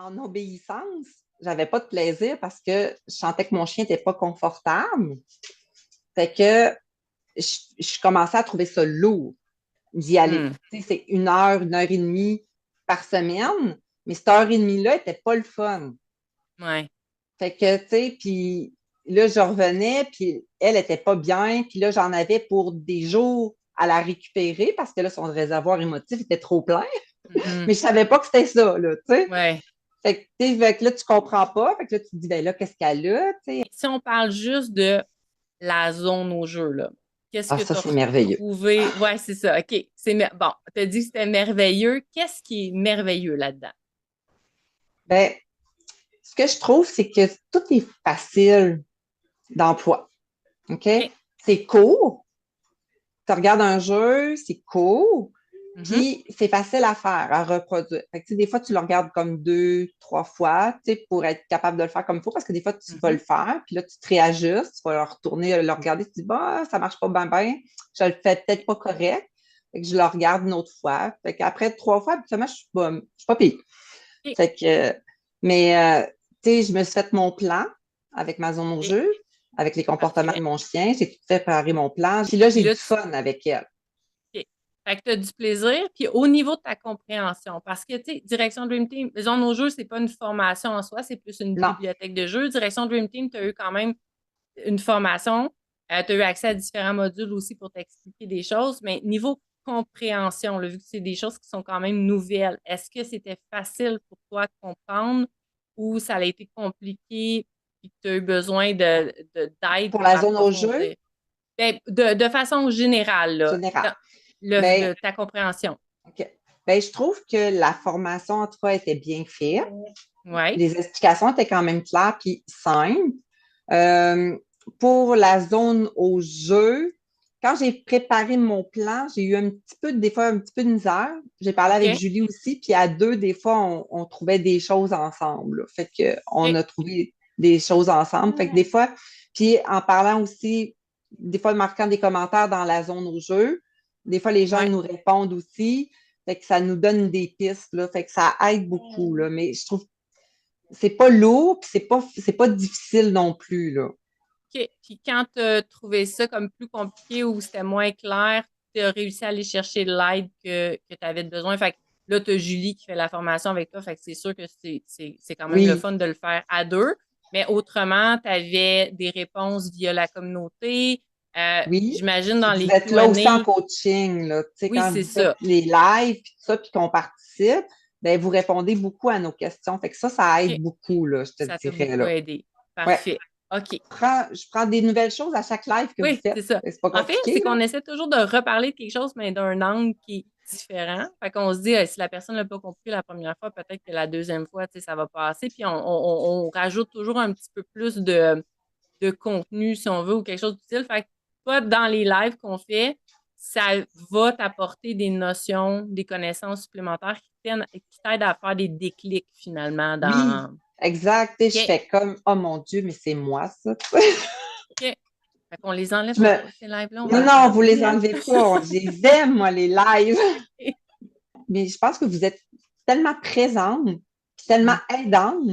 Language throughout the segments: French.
en obéissance, j'avais pas de plaisir parce que je sentais que mon chien n'était pas confortable. Fait que je commençais à trouver ça lourd d'y aller. Hmm. Tu sais, c'est une heure et demie par semaine, mais cette heure et demie-là n'était pas le fun. Ouais. Fait que, tu sais, puis là, je revenais, puis elle était pas bien, puis là, j'en avais pour des jours à la récupérer parce que là, son réservoir émotif était trop plein. Mhm. Mais je savais pas que c'était ça, là, tu sais. Ouais. Fait que, tu sais, fait que là, tu comprends pas. Fait que là, tu te dis, ben là, qu'est-ce qu'elle a, tu sais. Si on parle juste de la zone au jeu, là, qu'est-ce Ah, que ça, tu as c'est merveilleux. retrouvé? Ouais, c'est ça. OK. Bon, tu as dit que c'était merveilleux. Qu'est-ce qui est merveilleux là-dedans? Ben, ce que je trouve, c'est que tout est facile d'emploi. OK? OK. C'est court. Tu regardes un jeu, c'est court. Mhm. Puis c'est facile à faire, à reproduire. Fait que, tu sais, des fois, tu le regardes comme deux, trois fois, tu sais, pour être capable de le faire comme il faut, parce que des fois, tu vas le Mhm. faire, puis là, tu te réajustes, tu vas le retourner, le regarder, tu te dis, bah, ça marche pas bien, bien, je le fais peut-être pas correct. Fait que je le regarde une autre fois. Fait qu'après trois fois, habituellement, je suis pas pire. OK. Fait que, mais, tu sais, je me suis fait mon plan avec ma zone au OK. jeu, avec les comportements de Parfait. mon chien. J'ai tout fait préparer mon plan. Puis là, Puis j'ai du là, fun avec elle. OK. Fait que tu as du plaisir. Puis au niveau de ta compréhension, parce que, tu sais, Direction Dream Team, Maison nos jeux, c'est pas une formation en soi, c'est plus une Non, bibliothèque de jeux. Direction Dream Team, tu as eu quand même une formation. Tu as eu accès à différents modules aussi pour t'expliquer des choses. Mais niveau compréhension, là, vu que c'est des choses qui sont quand même nouvelles, est-ce que c'était facile pour toi de comprendre ou ça a été compliqué et que tu as eu besoin d'aide pour pour la zone au jeu, approfondir? Ben, de façon générale, là, général. Ben, ta compréhension. OK. Ben, je trouve que la formation, en tout cas, était bien faite. Oui. Les explications étaient quand même claires puis simples. Euh, pour la zone au jeu, quand j'ai préparé mon plan, j'ai eu un petit peu, des fois, un petit peu de misère. J'ai parlé avec OK. Julie aussi, puis à deux, des fois, on trouvait des choses ensemble, là. Fait que on OK. a trouvé des choses ensemble. Fait que des fois, puis en parlant aussi, des fois, marquant des commentaires dans la zone au jeu, des fois, les gens Ouais. nous répondent aussi. Fait que ça nous donne des pistes, là. Fait que ça aide beaucoup, là. Mais je trouve que c'est pas lourd, puis c'est pas difficile non plus, là. OK. Puis quand tu as trouvé ça comme plus compliqué ou c'était moins clair, tu as réussi à aller chercher l'aide que tu avais besoin. Fait que là, tu as Julie qui fait la formation avec toi. Fait que c'est sûr que c'est quand même le Oui, fun de le faire à deux. Mais autrement, tu avais des réponses via la communauté. oui. J'imagine dans Puis vous les êtes là aussi en Q&A. coaching, là. Tu sais, Oui, quand c'est vous faites ça. les lives, puis tout ça, puis qu'on participe, ben vous répondez beaucoup à nos questions. Fait que ça OK. aide beaucoup, là, je te Ça t'a dirais, beaucoup là. aidé. Ouais. Parfait. OK. Je prends des nouvelles choses à chaque live que vous Oui, faites. c'est ça. C'est pas En fait, c'est compliqué, là. qu'on essaie toujours de reparler de quelque chose, mais d'un angle qui est différent. Fait qu'on se dit, si la personne n'a pas compris la première fois, peut-être que la deuxième fois, tu sais, ça va passer. Puis on rajoute toujours un petit peu plus de contenu, si on veut, ou quelque chose d'utile. Fait que toi, dans les lives qu'on fait, ça va t'apporter des notions, des connaissances supplémentaires qui t'aident à faire des déclics, finalement, Oui, dans... exact. Tu sais, je OK, fais comme, oh mon Dieu, mais c'est moi, ça. OK. Fait qu'on les Je enlèvera me... pas, ces lives-là, on va Non, les non, vous les garder. enlevez pas. Je les aime, moi, les lives. Mais je pense que vous êtes tellement présente, puis tellement Mhm. aidante,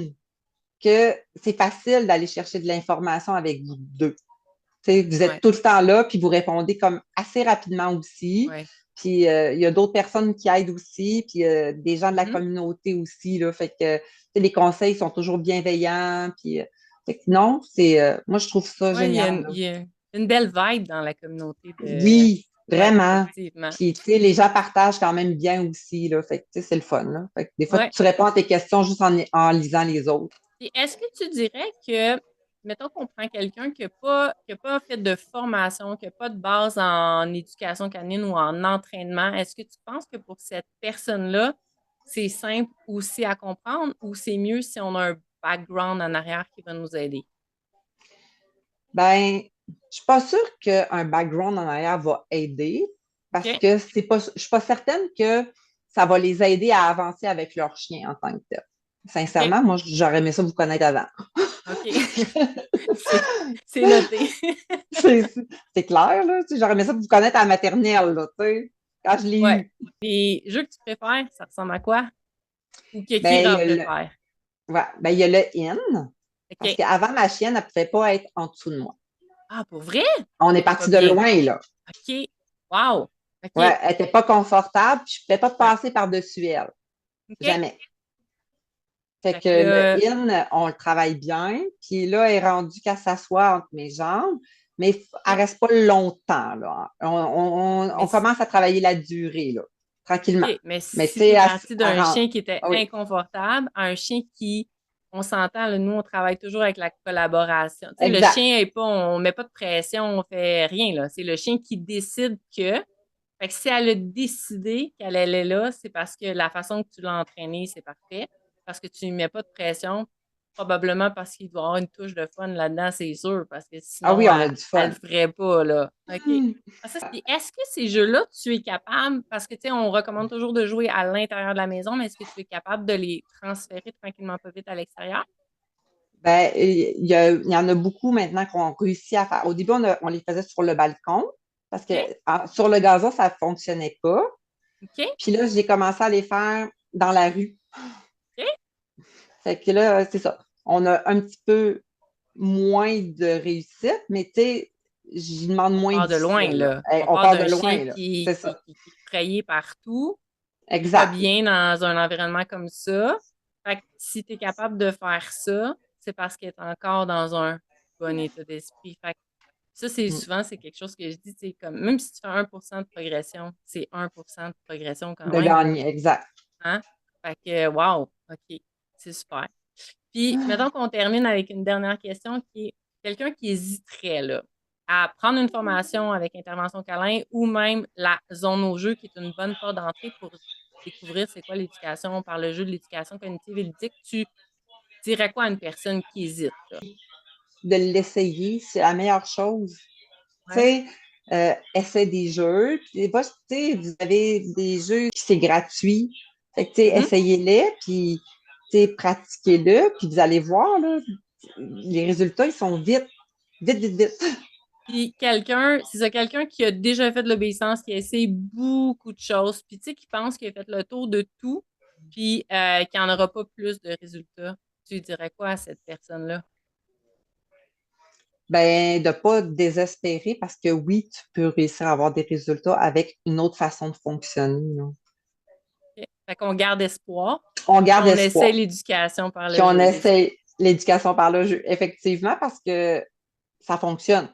que c'est facile d'aller chercher de l'information avec vous deux. T'sais, vous êtes Ouais, tout le temps là, puis vous répondez comme assez rapidement aussi. ouais. Puis il y a d'autres personnes qui aident aussi, puis des gens de la Mhm. communauté aussi. Là, fait que les conseils sont toujours bienveillants. Puis fait que non, moi je trouve ça Ouais, génial. il Là. y a une belle vibe dans la communauté de. Oui, Ouais, vraiment. effectivement. Puis les gens partagent quand même bien aussi. Là, fait que c'est le fun. Là. Fait que des fois, Ouais. tu réponds à tes questions juste en lisant les autres. Puis est-ce que tu dirais que, mettons qu'on prend quelqu'un qui a pas fait de formation, qui n'a pas de base en éducation canine ou en entraînement, est-ce que tu penses que pour cette personne-là, c'est simple aussi à comprendre ou c'est mieux si on a un background en arrière qui va nous aider? Ben, je suis pas sûre qu'un background en arrière va aider parce OK? que je suis pas certaine que ça va les aider à avancer avec leur chien en tant que tel. OK? Sincèrement, moi, j'aurais aimé ça vous connaître avant. OK. C'est c'est noté. C'est c'est clair, là. Tu sais, j'aurais aimé ça vous connaître à la maternelle, là, tu sais, quand je l'ai Ouais. eu. Les jeux que tu préfères, ça ressemble à quoi? Ou que qui Ben, en préfère? Ouais, ben, il y a le in, parce OK. qu'avant, ma chienne, elle ne pouvait pas être en dessous de moi. Ah, pour vrai? On est C'était pas parti de bien. loin, là. OK. Wow. Ouais, OK. elle n'était pas confortable, puis je ne pouvais pas Ouais. passer par-dessus elle. OK. Jamais. Fait Fait que que là, le in, on le travaille bien. Puis là, elle est rendue qu'elle s'assoit entre mes jambes, mais elle ne OK. reste pas longtemps, là. On Mais, commence à travailler la durée, là, tranquillement. OK. Mais Mais tu si sais, tu es elle, parti elle d'un rentre. chien qui était Ah oui, inconfortable à un chien qui, on s'entend, là, nous, on travaille toujours avec la collaboration. Tu sais, le exact. chien est pas, on met pas de pression, on fait rien, là. C'est le chien qui décide que. Fait que si elle a décidé qu'elle allait là, c'est parce que la façon que tu l'as entraînée, c'est parfait. Parce que tu ne mets pas de pression. Probablement parce qu'il doit y avoir une touche de fun là-dedans, c'est sûr. Parce que Ah sinon, oui, on a elle du ne fun. le ferait pas, là. OK. Ah, ça, est-ce que ces jeux-là, tu es capable, parce que, tu sais, on recommande toujours de jouer à l'intérieur de la maison, mais est-ce que tu es capable de les transférer tranquillement pas vite à l'extérieur? Ben, il y en a beaucoup maintenant qu'on réussit à faire. Au début, on les faisait sur le balcon parce que OK? sur le gazon, ça ne fonctionnait pas. OK? Puis là, j'ai commencé à les faire dans la rue. OK? Fait que là, c'est ça. On a un petit peu moins de réussite, mais tu sais, j'y demande On moins part de loin, difficile, là. là. Hey, On on part part de d'un chien loin, là. qui, C'est ça. qui est frayé partout, qui n'est pas Exact. bien dans un environnement comme ça. Fait que si tu es capable de faire ça, c'est parce qu'elle est encore dans un bon état d'esprit. Fait que ça, c'est Mm. souvent, c'est quelque chose que je dis, c'est comme, même si tu fais 1% de progression, c'est 1% de progression quand De même. gagner, exact. Hein? Fait que, wow, OK, c'est super. Puis, mettons qu'on termine avec une dernière question qui est quelqu'un qui hésiterait là, à prendre une formation avec intervention câlin ou même la zone au jeu, qui est une bonne porte d'entrée pour découvrir c'est quoi l'éducation par le jeu de l'éducation cognitive et ludique. Tu dirais quoi à une personne qui hésite, là? De l'essayer, c'est la meilleure chose. Tu Ouais. sais, essaie des jeux. Puis des fois, tu sais, vous avez des jeux qui c'est gratuit. Fait que, tu sais, Mhm. essayez-les, puis, tu sais, pratiquez-le, puis vous allez voir, là, les résultats, ils sont vite, vite, vite, vite. Puis quelqu'un, c'est ça, quelqu'un qui a déjà fait de l'obéissance, qui a essayé beaucoup de choses, puis tu sais, qui pense qu'il a fait le tour de tout, puis qu'il n'en aura pas plus de résultats. Tu lui dirais quoi à cette personne-là? Ben, de pas désespérer parce que oui, tu peux réussir à avoir des résultats avec une autre façon de fonctionner, là. OK? Fait qu'on garde espoir, On puis garde on essaie espoir. l'éducation par Puis le on jeu. essaie l'éducation par le jeu, effectivement, parce que ça fonctionne.